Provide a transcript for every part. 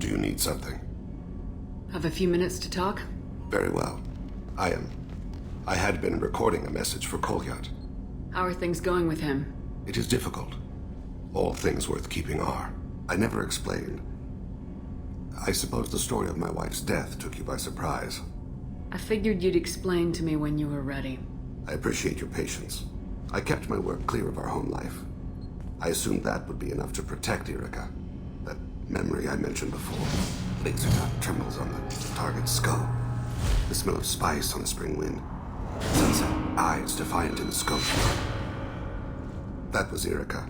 Do you need something? Have a few minutes to talk? Very well. I had been recording a message for Kolyat. How are things going with him? It is difficult. All things worth keeping are. I never explained. I suppose the story of my wife's death took you by surprise. I figured you'd explain to me when you were ready. I appreciate your patience. I kept my work clear of our home life. I assumed that would be enough to protect Irikah. That memory I mentioned before. Laser dot trembles on the target's skull. The smell of spice on a spring wind. Sunset eyes defiant in the scope. That was Irikah.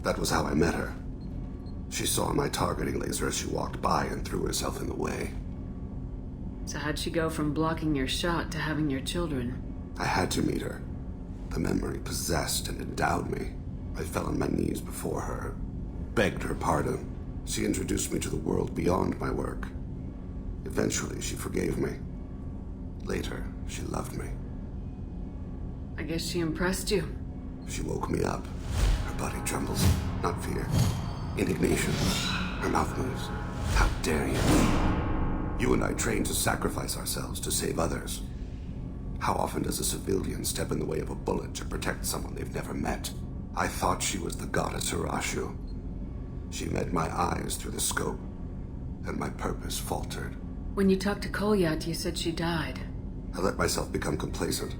That was how I met her. She saw my targeting laser as she walked by and threw herself in the way. So how'd she go from blocking your shot to having your children? I had to meet her. The memory possessed and endowed me. I fell on my knees before her, begged her pardon. She introduced me to the world beyond my work. Eventually, she forgave me. Later, she loved me. I guess she impressed you. She woke me up. Her body trembles. Not fear. Indignation. Her mouth moves. How dare you? You and I trained to sacrifice ourselves to save others. How often does a civilian step in the way of a bullet to protect someone they've never met? I thought she was the goddess Urashu. She met my eyes through the scope, and my purpose faltered. When you talked to Kolyat, you said she died. I let myself become complacent.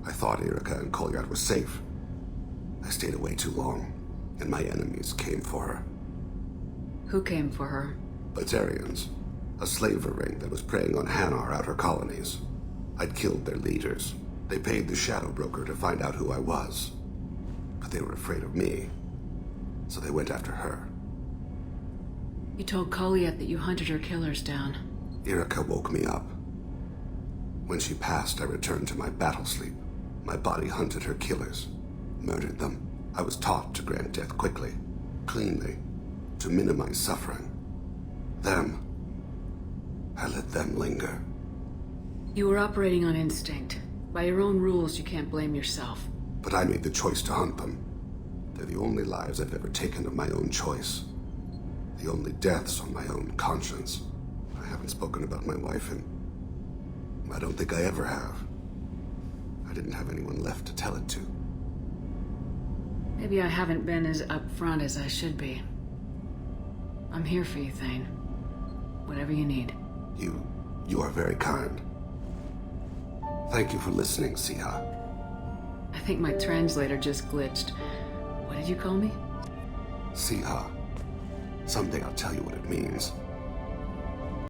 I thought Irikah and Kolyat were safe. I stayed away too long, and my enemies came for her. Who came for her? Batarians. A slaver ring that was preying on Hanar outer colonies. I'd killed their leaders. They paid the shadow broker to find out who I was. But they were afraid of me, so they went after her. You told Kolyat that you hunted her killers down. Irikah woke me up. When she passed, I returned to my battle sleep. My body hunted her killers, murdered them. I was taught to grant death quickly, cleanly, to minimize suffering. I let them linger. You were operating on instinct. By your own rules, you can't blame yourself. But I made the choice to hunt them. They're the only lives I've ever taken of my own choice. The only deaths on my own conscience. I haven't spoken about my wife, and I don't think I ever have. I didn't have anyone left to tell it to. Maybe I haven't been as upfront as I should be. I'm here for you, Thane. Whatever you need. You are very kind. Thank you for listening, Siha. I think my translator just glitched. What did you call me? Siha. Someday I'll tell you what it means.